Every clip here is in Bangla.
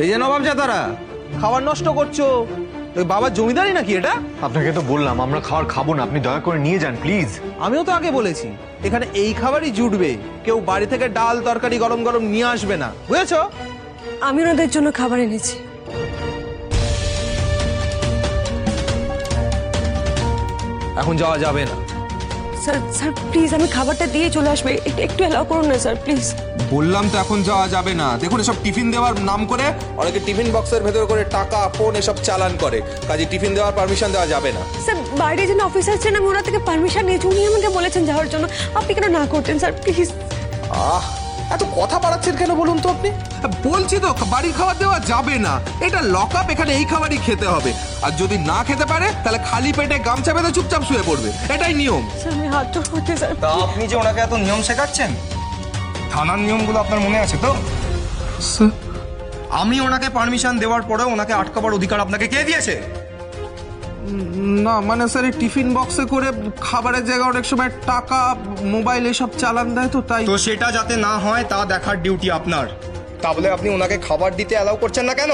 এই যে নবাবজাদারা, খাবার নষ্ট করছো। ওই বাবার জমিদারি নাকি এটা? আপনাকে তো বললাম আমরা খাবার খাবো না, আপনি দয়া করে নিয়ে যান প্লিজ। আমিও তো আগে বলেছি এখানে এই খাবারই জুটবে, কেউ বাড়ি থেকে ডাল তরকারি গরম গরম নিয়ে আসবে না, বুঝেছো? আমি ওনাদের জন্য খাবার এনেছি। এখন যাওয়া যাবে না। স্যার স্যার প্লিজ, আমি খাবারটা দিয়ে চলে আসবে, একটু অ্যালাউ করুন না স্যার প্লিজ। বললাম তো এখন যাওয়া যাবে না। দেখুন এসব টিফিন দেওয়ার নাম করে অনেকে টিফিন বক্সের ভেতর করে টাকা ফোন এসব চালান করে, কাজে টিফিন দেওয়ার পারমিশন দেওয়া যাবে না। স্যার বাইরে যেন অফিসার ছিলেন, আমি ওনার থেকে পারমিশন নিয়েছি, উনি আমাকে বলেছেন যাওয়ার জন্য, আপনি কেন না করতেন স্যার প্লিজ। এত কথা বাড়াচ্ছেন কেন বলুন তো আপনি? বলছি তো বাড়ির খাবার দেওয়া যাবে না, এটা লক আপ, এখানে এই খাবারই খেতে হবে। আর যদি না খেতে পারে তাহলে খালি পেটে গামছা বেঁধে চুপচাপ শুয়ে পড়বে, এটাই নিয়ম। স্যার আমি হাত জোড় করতে স্যার। তা আপনি যে ওনাকে এত নিয়ম শেখাচ্ছেন, থানার নিয়মগুলো আপনার মনে আছে তো? আমি ওনাকে পারমিশন দেওয়ার পরেও ওনাকে আটকাবার অধিকার আপনাকে কে দিয়েছে? না মানে স্যার এই টিফিন বক্সে করে খাবারের জায়গায় অনেক সময় টাকা মোবাইল এসব চালান দেয়, তো তাই। তো সেটা যাতে না হয় তা দেখার ডিউটি আপনার। তাহলে আপনি ওনাকে খাবার দিতে অ্যালাউ করছেন না কেন?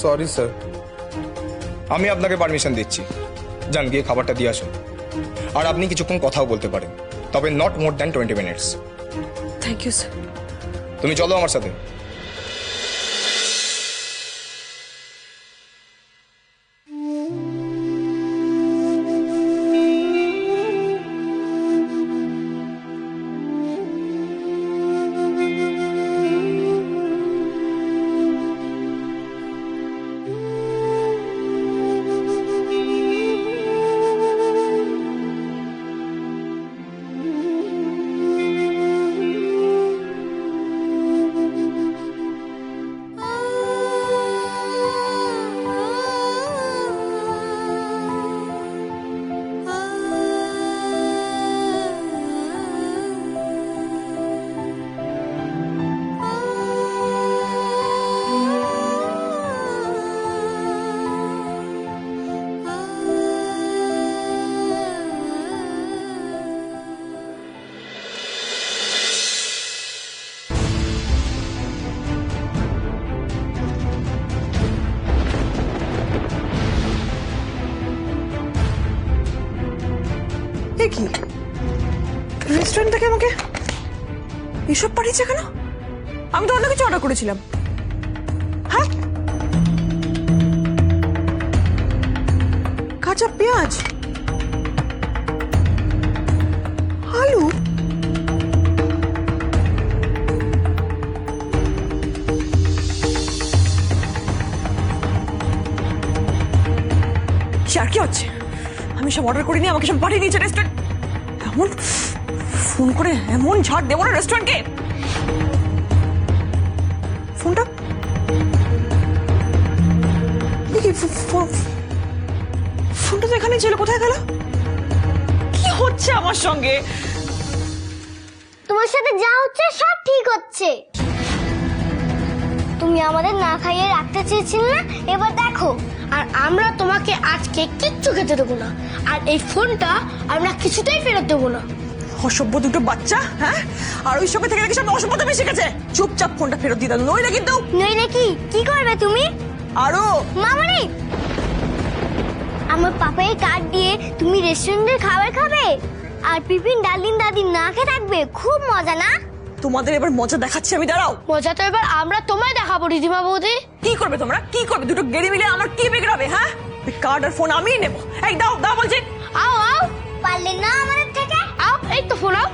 Sorry sir. আমি আপনাকে পারমিশন দিচ্ছি, যান গিয়ে খাবারটা দিয়ে আসুন। আর আপনি কিছুক্ষণ কথাও বলতে পারেন, তবে not more than 20 minutes. Thank you sir. তুমি চলো আমার সাথে। কি রেস্টুরেন্ট থেকে আমাকে এসব পাঠিয়েছে কেন? আমি তো অন্য কিছু অর্ডার করেছিলাম। হ্যাঁ, কাঁচা পেঁয়াজ, আলু, আর কি হচ্ছে? আমি সব অর্ডার করিনি, আমাকে সব পাঠিয়ে দিয়েছে রেস্টুরেন্ট। এমন ফোন করে এমন ঝাড় দেবো না রেস্টুরেন্টকে। ফোনটা ফোনটা তো এখানে ছিল, কোথায় গেল? কি হচ্ছে আমার সঙ্গে? তোমার সাথে যা হচ্ছে সব ঠিক হচ্ছে। তুমি আমাদের না খাইয়ে রাখতে চেয়েছিলে না, এবার দেখো। আর আমরা তোমাকে আজকে কিচ্ছু খেতে দেবো না, আর এই ফোনটা আমরা কিছুতেই ফেরত দেবো না। অসভ্য দুটো বাচ্চা, হ্যাঁ? আর ওই সঙ্গে থেকে নাকি সব অসভ্যতা বেশি গেছে। চুপচাপ ফোনটা ফেরত দিয়ে দাও, নইলে কিন্তু। নইলে কি করবে তুমি? আরো মামনি, আমার পাপাই কার্ড দিয়ে তুমি রেস্টুরেন্টের খাবার খাবে, আর পিপিন ডালিন দাদি না খেয়ে থাকবে। খুব মজা না? তোমাদের এবার মজা দেখাচ্ছি আমি, দাঁড়াও। মজা তো এবার আমরা তোমায় দেখাবো রিধিমা বৌদি। কি করবে তোমরা, কি করবে? দুটো গেড়ে মিলে আমার কি বিগড়াবে? হ্যাঁ, কার্ড আর ফোন আমিই নেবো। এই দাও দাও বলছি। আও আও, পারলে না আমাদের থেকে। আও, এই তো ফোন আও।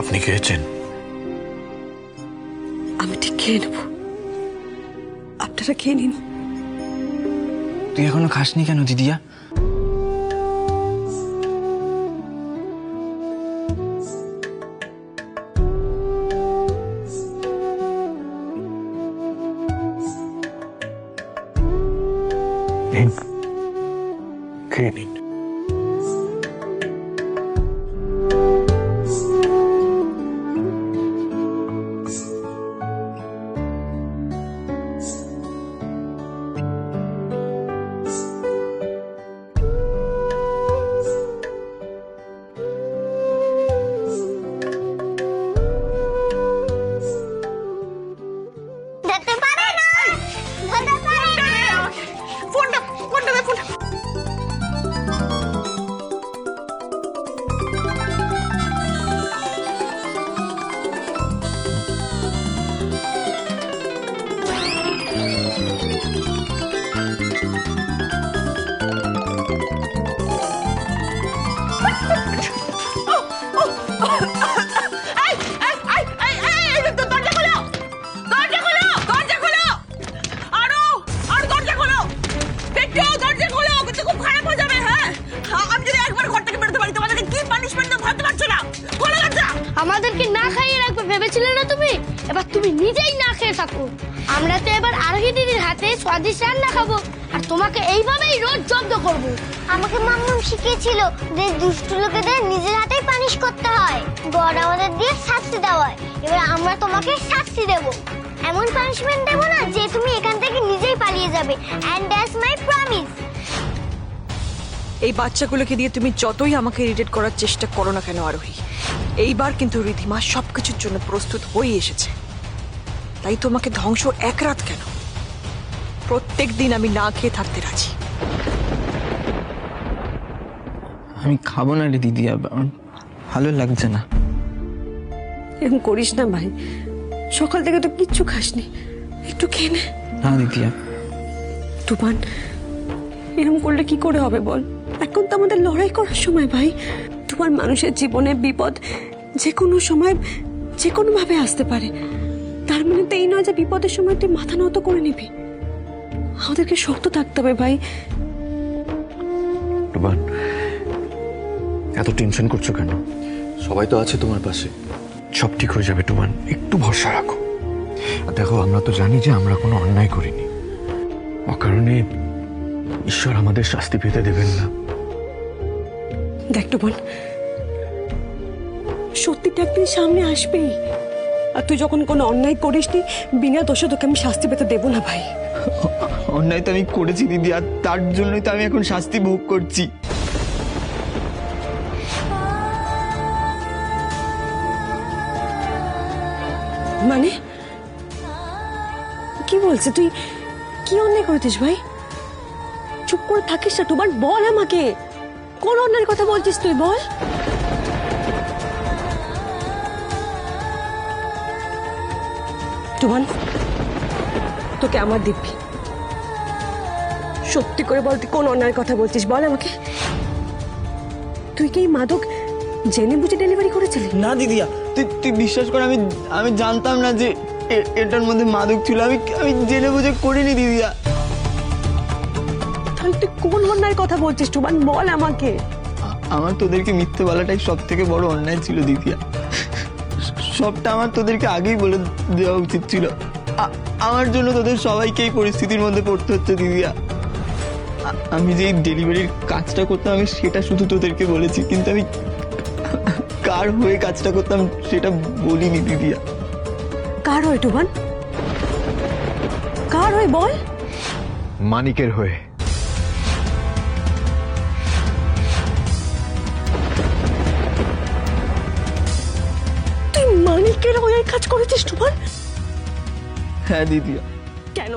আপনি খেয়েছেন? আমি ঠিক খেয়ে নেব, আপনারা খেয়ে নিন। তুই এখনো খাসনি কেন দিদিয়া? নিন, খেয়ে নিন। যেতে পারে না, যেতে পারে না। ফোনটা ফোনটা দে, ফোনটা। আমাদেরকে না খাইয়ে রাখবে ভেবেছিলে না তুমি? এবার তুমি নিজেই না খেয়ে থাকো। আমরা তো এবার আরোহী দিদির হাতে স্বাদিষ্ট রান্না খাবো, আর তোমাকে এইভাবেই রোজ জব্দ করব। আমাকে মাম্মাম শিখিয়েছিল যে দুষ্টু লোকেদের নিজের হাতেই পানিশ করতে হয়, গড আমাদের দিয়ে শাস্তি দেওয়ায়। এবার আমরা তোমাকে শাস্তি দেব, এমন পানিশমেন্ট দেব না যে তুমি এখান থেকে নিজেই পালিয়ে যাবে। And that's my promise. এই বাচ্চাগুলোকে দিয়ে তুমি যতই আমাকে ইরিটেট করার চেষ্টা করো না কেন আরোহী, এইবার কিন্তু রিধিমা সবকিছুর জন্য প্রস্তুত হয়ে এসেছে। তাই তোমাকে ধ্বংস এক রাত কেন, প্রত্যেক দিন আমি না খেয়ে থাকতে রাজি। আমি খাবো না রে দিদিয়া, আমার ভালো লাগছে না। এরকম করিস না ভাই, সকাল থেকে তো কিচ্ছু খাসনি, একটু খেয়ে নে। না দিদিয়া, তুফান, এরকম করলে কি করে হবে বল? এখন তো আমাদের লড়াই করার সময় ভাই। তোমার মানুষের জীবনে বিপদ যে কোনো সময় যে কোনো ভাবে আসতে পারে, তার মানে তো এই নয় যে বিপদের সময় তুই মাথা নত করে নিবি। আমাদেরকে শক্ত থাকতে হবে ভাই। টুবান, এত টেনশন করছো কেন? সবাই তো আছে তোমার পাশে, সব ঠিক হয়ে যাবে টুবান, একটু ভরসা রাখো। আর দেখো, আমরা তো জানি যে আমরা কোনো অন্যায় করিনি, অকারণে ঈশ্বর আমাদের শাস্তি পেতে দেবেন না। দেখ তুফান, সত্যিটা একদিন সামনে আসবেই। আর তুই যখন কোনো অন্যায় করিসনি, বিনা দোষে তোকে আমি শাস্তি পেতে দেবো না ভাই। অন্যায় তো আমি করেছি দিদি, আর তার জন্যই তো আমি এখন শাস্তি ভোগ করছি। মানে কি বলছিস তুই? কি অন্যায় করেছিস ভাই? চুপ করে থাকিস না তুফান, বল আমাকে কোন অন্যায়ের কথা বলছিস তুই, বল। তুফান, তোকে আমার দিব্যি, সত্যি করে বল তুই কোন অন্যায়ের কথা বলছিস, বল আমাকে। তুই কি এই মাদক জেনে বুঝে ডেলিভারি করেছিলি? না দিদিয়া, তুই বিশ্বাস কর, আমি জানতাম না যে এটার মধ্যে মাদক ছিল। আমি জেনে বুঝে করিনি দিদিয়া। তাহলে তুই কোন অন্যায়ের কথা বলছিস তুফান, বল আমাকে। আমার তোদেরকে মিথ্যে বলাটাই সব থেকে বড় অন্যায় ছিল দিদিয়া। সবটা আমার তোদেরকে আগেই বলে দেওয়া উচিত ছিল। আমার জন্য তোদের সবাইকে এই পরিস্থিতির মধ্যে পড়তে হচ্ছে দিদিয়া। আমি যে ডেলিভারির কাজটা করতাম, আমি সেটা শুধু তোদেরকে বলেছি, কিন্তু আমি কার হয়ে কাজটা করতাম সেটা বলিনি দিদিয়া। কার হয়ে তুফান, কার হয়ে বল? মানিকের হয়ে। তুই মানিকের হয়ে কাজ করেছিস তুফান? হ্যাঁ দিদিয়া। কেন?